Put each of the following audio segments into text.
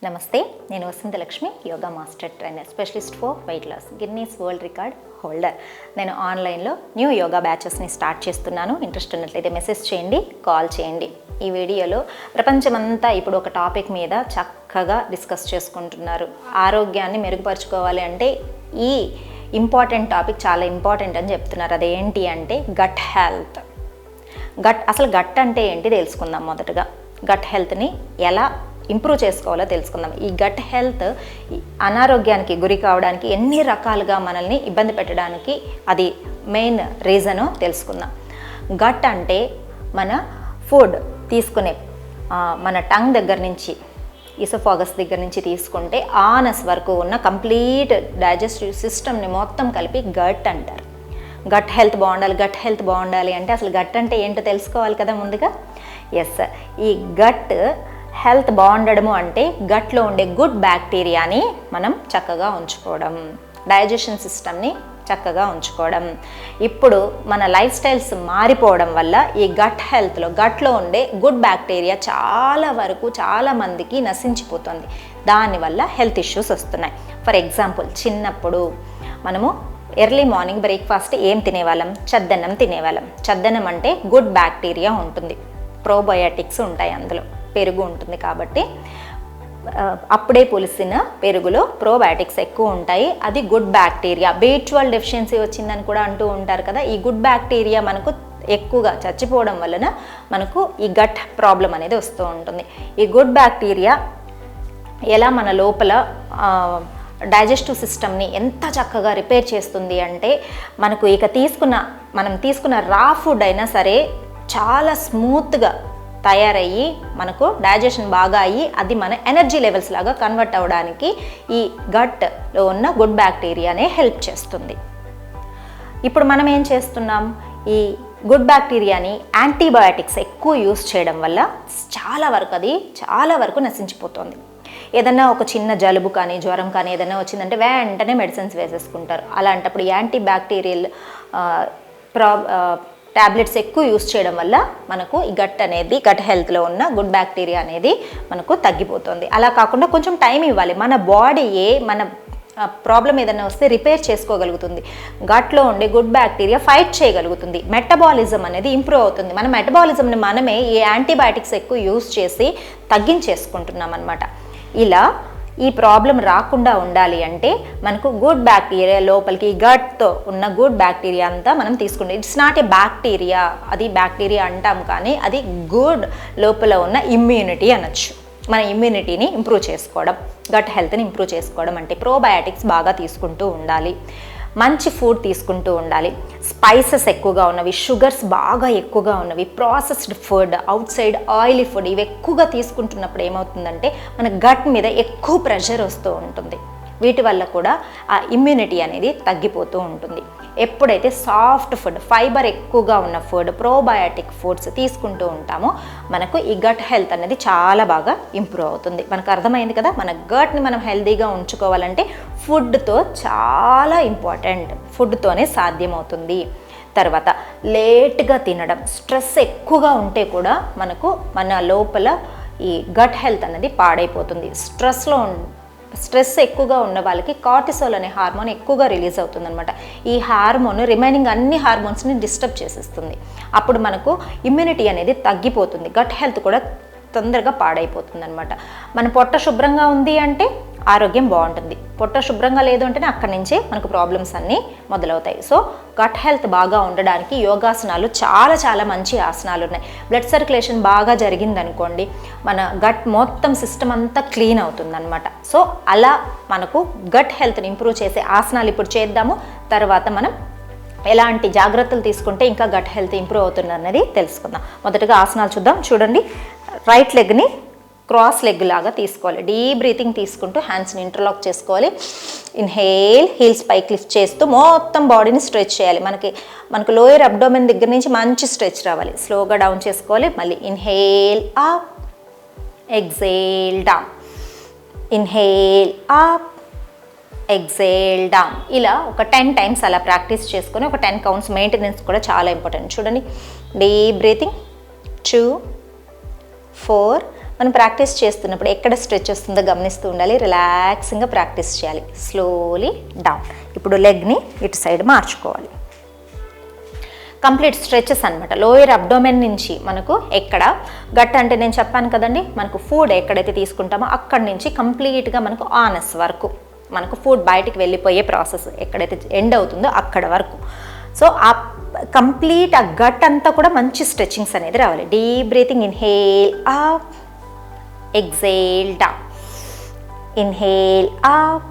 నమస్తే, నేను Vasanthalakshmi, yoga master trainer, specialist for weight loss, Guinness world record holder. నేను ఆన్లైన్లో న్యూ యోగా బ్యాచెస్ని స్టార్ట్ చేస్తున్నాను. ఇంట్రెస్ట్ ఉన్నట్లయితే మెసేజ్ చేయండి, కాల్ చేయండి. ఈ వీడియోలో ప్రపంచమంతా ఇప్పుడు ఒక టాపిక్ మీద చక్కగా డిస్కస్ చేసుకుంటున్నారు. ఆరోగ్యాన్ని మెరుగుపరుచుకోవాలి అంటే ఈ ఇంపార్టెంట్ టాపిక్ చాలా ఇంపార్టెంట్ అని చెప్తున్నారు. అదేంటి అంటే గట్ హెల్త్. అసలు గట్ అంటే ఏంటి తెలుసుకుందాం. మొదటగా గట్ హెల్త్ని ఎలా ఇంప్రూవ్ చేసుకోవాలో తెలుసుకుందాం. ఈ గట్ హెల్త్ అనారోగ్యానికి గురి కావడానికి ఎన్ని రకాలుగా మనల్ని ఇబ్బంది పెట్టడానికి అది మెయిన్ రీజను తెలుసుకుందాం. గట్ అంటే మన ఫుడ్ తీసుకునే మన టంగ్ దగ్గర నుంచి, ఈసోఫాగస్ దగ్గర నుంచి తీసుకుంటే ఆనస్ వరకు ఉన్న కంప్లీట్ డైజెస్టివ్ సిస్టమ్ని మొత్తం కలిపి గట్ అంటారు. గట్ హెల్త్ బాగుండాలి అంటే అసలు గట్ అంటే ఏంటో తెలుసుకోవాలి కదా ముందుగా. ఎస్, ఈ గట్ హెల్త్ బాగుండడము అంటే గట్లో ఉండే గుడ్ బ్యాక్టీరియాని మనం చక్కగా ఉంచుకోవడం, డైజెషన్ సిస్టమ్ని చక్కగా ఉంచుకోవడం. ఇప్పుడు మన లైఫ్ స్టైల్స్ మారిపోవడం వల్ల ఈ గట్లో ఉండే గుడ్ బ్యాక్టీరియా చాలా మందికి నశించిపోతుంది. దానివల్ల హెల్త్ ఇష్యూస్ వస్తున్నాయి. ఫర్ ఎగ్జాంపుల్, చిన్నప్పుడు మనము ఎర్లీ మార్నింగ్ బ్రేక్ఫాస్ట్ ఏం తినేవాళ్ళం? చద్దన్నం తినేవాళ్ళం. చద్దన్నం అంటే గుడ్ బ్యాక్టీరియా ఉంటుంది, ప్రోబయోటిక్స్ ఉంటాయి, అందులో పెరుగు ఉంటుంది కాబట్టి అప్పుడే పులిసిన పెరుగులో ప్రోబయోటిక్స్ ఎక్కువ ఉంటాయి. అది గుడ్ బ్యాక్టీరియా. B12 డెఫిషియన్సీ వచ్చిందని కూడా అంటూ ఉంటారు కదా. ఈ గుడ్ బ్యాక్టీరియా మనకు ఎక్కువగా చచ్చిపోవడం వలన మనకు ఈ గట్ ప్రాబ్లం అనేది వస్తూ ఉంటుంది. ఈ గుడ్ బ్యాక్టీరియా ఎలా మన లోపల డైజెస్టివ్ సిస్టమ్ని ఎంత చక్కగా రిపేర్ చేస్తుంది అంటే మనకు మనం తీసుకున్న రా ఫుడ్ అయినా సరే చాలా స్మూత్గా తయారయ్యి మనకు డైజెషన్ బాగా అయ్యి అది మన ఎనర్జీ లెవెల్స్ లాగా కన్వర్ట్ అవ్వడానికి ఈ గట్లో ఉన్న గుడ్ బ్యాక్టీరియానే హెల్ప్ చేస్తుంది. ఇప్పుడు మనం ఏం చేస్తున్నాం? ఈ గుడ్ బ్యాక్టీరియాని యాంటీబయాటిక్స్ ఎక్కువ యూస్ చేయడం వల్ల చాలా వరకు నశించిపోతుంది. ఏదన్నా ఒక చిన్న జలుబు కానీ జ్వరం కానీ ఏదైనా వచ్చిందంటే వెంటనే మెడిసిన్స్ వేసేసుకుంటారు. అలాంటప్పుడు యాంటీ బ్యాక్టీరియల్ ట్యాబ్లెట్స్ ఎక్కువ యూస్ చేయడం వల్ల మనకు ఈ గట్ హెల్త్లో ఉన్న గుడ్ బ్యాక్టీరియా అనేది మనకు తగ్గిపోతుంది. అలా కాకుండా కొంచెం టైం ఇవ్వాలి. మన బాడీయే మన ప్రాబ్లం ఏదైనా వస్తే రిపేర్ చేసుకోగలుగుతుంది. గట్లో ఉండే గుడ్ బ్యాక్టీరియా ఫైట్ చేయగలుగుతుంది. మెటబాలిజం అనేది ఇంప్రూవ్ అవుతుంది. మన మెటబాలిజంని మనమే ఈ యాంటీబయాటిక్స్ ఎక్కువ యూస్ చేసి తగ్గించేసుకుంటున్నాం అన్నమాట. ఇలా ఈ ప్రాబ్లం రాకుండా ఉండాలి అంటే మనకు గుడ్ బ్యాక్టీరియా లోపలికి గట్తో ఉన్న గుడ్ బ్యాక్టీరియా అంతా మనం తీసుకుంటాం. ఇట్స్ నాట్ ఏ బ్యాక్టీరియా, అది బ్యాక్టీరియా అంటాం కానీ అది గుడ్ లోపల ఉన్న ఇమ్యూనిటీ అనొచ్చు. మన ఇమ్యూనిటీని ఇంప్రూవ్ చేసుకోవడం, గట్ హెల్త్ని ఇంప్రూవ్ చేసుకోవడం అంటే ప్రోబయాటిక్స్ బాగా తీసుకుంటూ ఉండాలి, మంచి ఫుడ్ తీసుకుంటూ ఉండాలి, స్పైసెస్ ఎక్కువగా ఉన్నవి, షుగర్స్ బాగా ఎక్కువగా ఉన్నవి, processed food, out side oily food ఇవి ఎక్కువగా తీసుకుంటున్నప్పుడు ఏమవుతుందంటే మన గట్ మీద ఎక్కువ ప్రెషర్ వస్తూ ఉంటుంది. వీటి వల్ల కూడా ఆ ఇమ్యూనిటీ అనేది తగ్గిపోతూ ఉంటుంది. ఎప్పుడైతే సాఫ్ట్ ఫుడ్, ఫైబర్ ఎక్కువగా ఉన్న ఫుడ్, ప్రోబయాటిక్ ఫుడ్స్ తీసుకుంటూ ఉంటామో మనకు ఈ గట్ హెల్త్ అనేది చాలా బాగా ఇంప్రూవ్ అవుతుంది. మనకు అర్థమైంది కదా, మన గట్ని మనం హెల్తీగా ఉంచుకోవాలంటే ఫుడ్తో చాలా ఇంపార్టెంట్, ఫుడ్తోనే సాధ్యమవుతుంది. తర్వాత లేట్గా తినడం, స్ట్రెస్ ఎక్కువగా ఉంటే కూడా మనకు మన లోపల ఈ గట్ హెల్త్ అనేది పాడైపోతుంది. స్ట్రెస్ ఎక్కువగా ఉన్న వాళ్ళకి కార్టిసోల్ అనే హార్మోన్ ఎక్కువగా రిలీజ్ అవుతుంది అనమాట. ఈ హార్మోన్ రిమైనింగ్ అన్ని హార్మోన్స్ని డిస్టర్బ్ చేసేస్తుంది. అప్పుడు మనకు ఇమ్యూనిటీ అనేది తగ్గిపోతుంది. గట్ హెల్త్ కూడా తొందరగా పాడైపోతుంది అనమాట. మన పొట్ట శుభ్రంగా ఉంది అంటే ఆరోగ్యం బాగుంటుంది. పొట్ట శుభ్రంగా లేదు అంటేనే అక్కడి నుంచే మనకు ప్రాబ్లమ్స్ అన్నీ మొదలవుతాయి. సో గట్ హెల్త్ బాగా ఉండడానికి యోగాసనాలు చాలా మంచి ఆసనాలు ఉన్నాయి. బ్లడ్ సర్క్యులేషన్ బాగా జరిగిందనుకోండి, మన గట్ మొత్తం సిస్టమ్ అంతా క్లీన్ అవుతుంది అనమాట. సో అలా మనకు గట్ హెల్త్ని ఇంప్రూవ్ చేసే ఆసనాలు ఇప్పుడు చేద్దాము. తర్వాత మనం ఎలాంటి జాగ్రత్తలు తీసుకుంటే ఇంకా గట్ హెల్త్ ఇంప్రూవ్ అవుతుంది అన్నది తెలుసుకుందాం. మొదటగా ఆసనాలు చూద్దాం. చూడండి, రైట్ లెగ్ని క్రాస్ లెగ్ లాగా తీసుకోవాలి. డీప్ బ్రీతింగ్ తీసుకుంటూ హ్యాండ్స్ని ఇంటర్లాక్ చేసుకోవాలి. ఇన్హేల్, హీల్స్ పైకి లిఫ్ట్ చేస్తూ మొత్తం బాడీని స్ట్రెచ్ చేయాలి. మనకు లోయర్ అబ్డోమెన్ దగ్గర నుంచి మంచి స్ట్రెచ్ రావాలి. స్లోగా డౌన్ చేసుకోవాలి. మళ్ళీ inhale up, exhale down, inhale up, exhale down. ఇలా ఒక 10 టైమ్స్ అలా ప్రాక్టీస్ చేసుకొని ఒక 10 కౌంట్స్ మెయింటెనెన్స్ కూడా చాలా ఇంపార్టెంట్. చూడండి, డీప్ బ్రీతింగ్ 2, 4, మనం ప్రాక్టీస్ చేస్తున్నప్పుడు ఎక్కడ స్ట్రెచ్ వస్తుందో గమనిస్తూ ఉండాలి. రిలాక్సింగ్గా ప్రాక్టీస్ చేయాలి. Slowly down. ఇప్పుడు లెగ్ని ఇటు సైడ్ మార్చుకోవాలి. కంప్లీట్ స్ట్రెచెస్ అనమాట. లోయర్ అబ్డోమెన్ నుంచి మనకు ఎక్కడ గట్ అంటే నేను చెప్పాను కదండి, మనకు ఫుడ్ ఎక్కడైతే తీసుకుంటామో అక్కడి నుంచి కంప్లీట్గా మనకు ఆనస్ వరకు మనకు ఫుడ్ బయటికి వెళ్ళిపోయే ప్రాసెస్ ఎక్కడైతే ఎండ్ అవుతుందో అక్కడ వరకు. సో ఆ కంప్లీట్ ఆ గట్ అంతా కూడా మంచి స్ట్రెచ్చింగ్స్ అనేది రావాలి. Deep breathing. Inhale up, exhale down. Inhale up,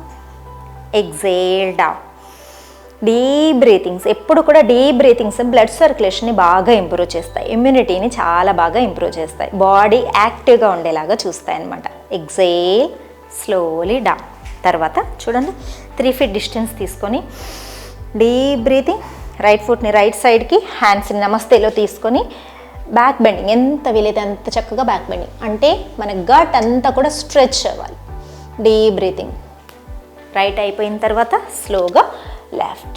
exhale down. Deep breathings. ఎప్పుడు కూడా డీప్ బ్రీతింగ్స్ బ్లడ్ సర్క్యులేషన్ని బాగా ఇంప్రూవ్ చేస్తాయి, ఇమ్యూనిటీని చాలా బాగా ఇంప్రూవ్ చేస్తాయి, బాడీ యాక్టివ్గా ఉండేలాగా చూస్తాయి అన్నమాట. Exhale, slowly down. తర్వాత చూడండి 3 feet డిస్టెన్స్ తీసుకొని డీప్ బ్రీతింగ్. రైట్ ఫుట్ని రైట్ సైడ్కి, హ్యాండ్స్ని నమస్తేలో తీసుకొని బ్యాక్ బెండింగ్. ఎంత వీలైతే అంత చక్కగా బ్యాక్ బెండింగ్, అంటే మన గట్ అంతా కూడా స్ట్రెచ్ అవ్వాలి. Deep breathing. రైట్ అయిపోయిన తర్వాత స్లోగా left,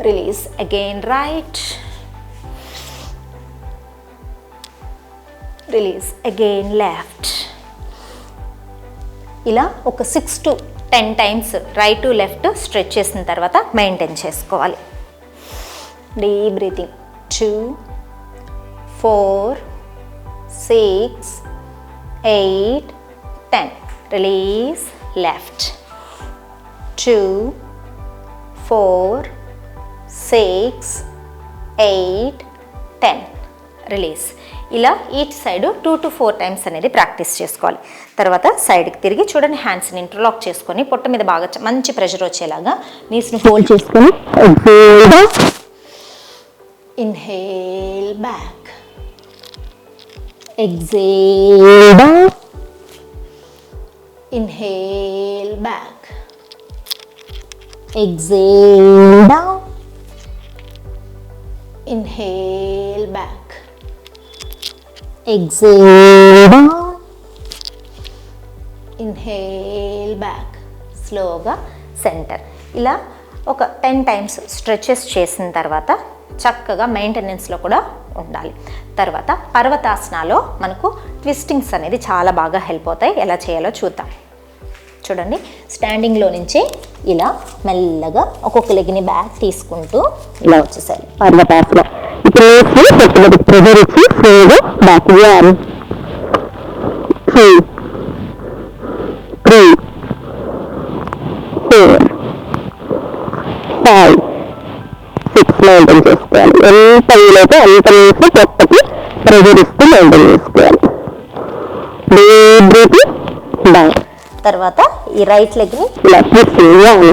release again right, release again left. ఇలా ఒక 6 to 10 times right to left stretch చేసిన తర్వాత మెయింటైన్ చేసుకోవాలి. Deep breathing. 2 4 6 8 10. Release. Left. 2 4 6 8 10. Release. ఇలా ఈచ్ సైడ్ 2 to 4 times అనేది ప్రాక్టీస్ చేసుకోవాలి. తర్వాత సైడ్కి తిరిగి చూడండి, హ్యాండ్స్ని ఇంటర్లాక్ చేసుకొని పొట్ట మీద బాగా మంచి ప్రెషర్ వచ్చేలాగా నీస్ని ఫోల్డ్ చేసుకొని inhale back, exhale down, inhale back, exhale down, inhale back, exhale down, inhale back. స్లోగా సెంటర్. ఇలా ఒక 10 times స్ట్రెచెస్ చేసిన తర్వాత చక్కగా మెయింటెనెన్స్లో కూడా ఉండాలి. తర్వాత పర్వతాసనాలో మనకు ట్విస్టింగ్స్ అనేది చాలా బాగా హెల్ప్ అవుతాయి. ఎలా చేయాలో చూద్దాం. చూడండి, స్టాండింగ్లో నుంచే ఇలా మెల్లగా ఒక్కొక్క లెగ్ని బ్యాక్ తీసుకుంటూ ఇలా వచ్చేసారి పర్వతాసన. ఇప్పుడు ప్రెజర్ ఇచ్చి స్లోగా బ్యాక్. 1 2 3 4 5 6 మెయింటైన్ చేసుకోవాలి. ఎంత వీలైతే అంత వేసి పొట్టకి ప్రెజర్ ఇస్తూ మెయింటైన్ చేసుకోవాలి. Deep breathing down. తర్వాత ఈ రైట్ లెగ్ని ఇలా ట్విస్ట్. 1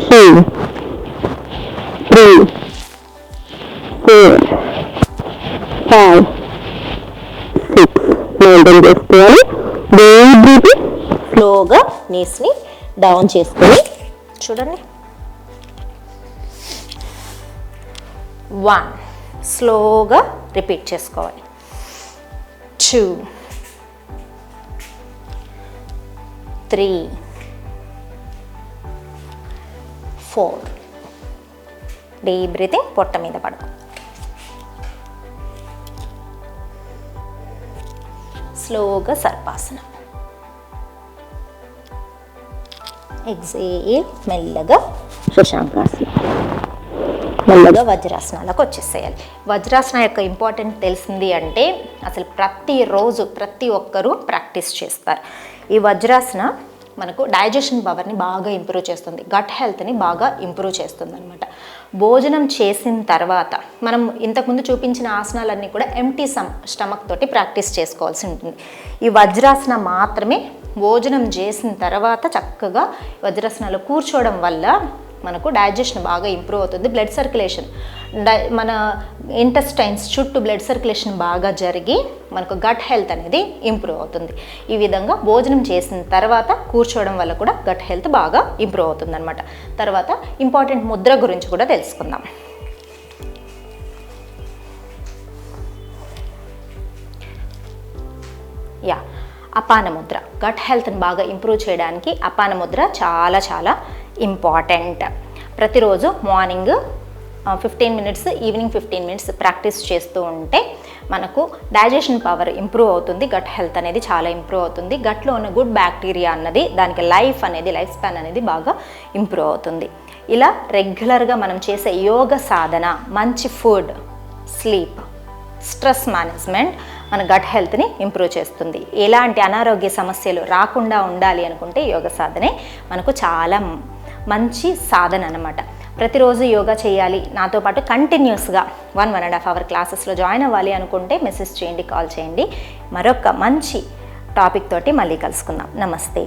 2 3 4 5 6 మెయింటైన్ చేసుకోవాలి. Deep breathing. స్లోగా నీస్ని డౌన్ చేసుకొని చూడండి. 1 స్లోగా రిపీట్ చేసుకోవాలి. 2 3 4. Deep breathing. పొట్ట మీద పడుకో. స్లోగా సర్పాసనం. ఎక్సేల్. మెల్లగా శశాంకాసనం. మెల్లగా వజ్రాసనాలకు వచ్చేసేయాలి. వజ్రాసన యొక్క ఇంపార్టెంట్ తెలిసింది అంటే అసలు ప్రతిరోజు ప్రతి ఒక్కరూ ప్రాక్టీస్ చేస్తారు. ఈ వజ్రాసన మనకు డైజెషన్ పవర్ని బాగా ఇంప్రూవ్ చేస్తుంది, గట్ హెల్త్ని బాగా ఇంప్రూవ్ చేస్తుంది అనమాట. భోజనం చేసిన తర్వాత మనం ఇంతకుముందు చూపించిన ఆసనాలన్నీ కూడా ఎంటీ స్టమక్ తోటి ప్రాక్టీస్ చేసుకోవాల్సి ఉంటుంది. ఈ వజ్రాసన మాత్రమే భోజనం చేసిన తర్వాత చక్కగా వజ్రాసనాలు కూర్చోవడం వల్ల మనకు డైజెషన్ బాగా ఇంప్రూవ్ అవుతుంది. బ్లడ్ సర్క్యులేషన్ మన ఇంటెస్టైన్స్ చుట్టూ బ్లడ్ సర్క్యులేషన్ బాగా జరిగి మనకు గట్ హెల్త్ అనేది ఇంప్రూవ్ అవుతుంది. ఈ విధంగా భోజనం చేసిన తర్వాత కూర్చోవడం వల్ల కూడా గట్ హెల్త్ బాగా ఇంప్రూవ్ అవుతుంది అనమాట. తర్వాత ఇంపార్టెంట్ ముద్ర గురించి కూడా తెలుసుకుందాం. అపాన ముద్ర గట్ హెల్త్ని బాగా ఇంప్రూవ్ చేయడానికి అపాన ముద్ర చాలా చాలా ఇంపార్టెంట్. ప్రతిరోజు morning 15 minutes, evening 15 minutes practice చేస్తూ ఉంటే మనకు డైజెషన్ పవర్ ఇంప్రూవ్ అవుతుంది, గట్ హెల్త్ అనేది చాలా ఇంప్రూవ్ అవుతుంది, గట్లో ఉన్న గుడ్ బ్యాక్టీరియా అన్నది దానికి లైఫ్ స్పాన్ అనేది బాగా ఇంప్రూవ్ అవుతుంది. ఇలా రెగ్యులర్గా మనం చేసే యోగ సాధన, మంచి ఫుడ్, స్లీప్, స్ట్రెస్ మేనేజ్మెంట్ మన గట్ హెల్త్ని ఇంప్రూవ్ చేస్తుంది. ఎలాంటి అనారోగ్య సమస్యలు రాకుండా ఉండాలి అనుకుంటే యోగ సాధనే మనకు చాలా మంచి సాధన అన్నమాట. ప్రతిరోజు యోగా చేయాలి, నాతో పాటు కంటిన్యూస్గా 1.5 అవర్ క్లాసెస్లో జాయిన్ అవ్వాలి అనుకుంటే మెసేజ్ చేయండి, కాల్ చేయండి. మరొక మంచి టాపిక్ తోటి మళ్ళీ కలుసుకుందాం. నమస్తే.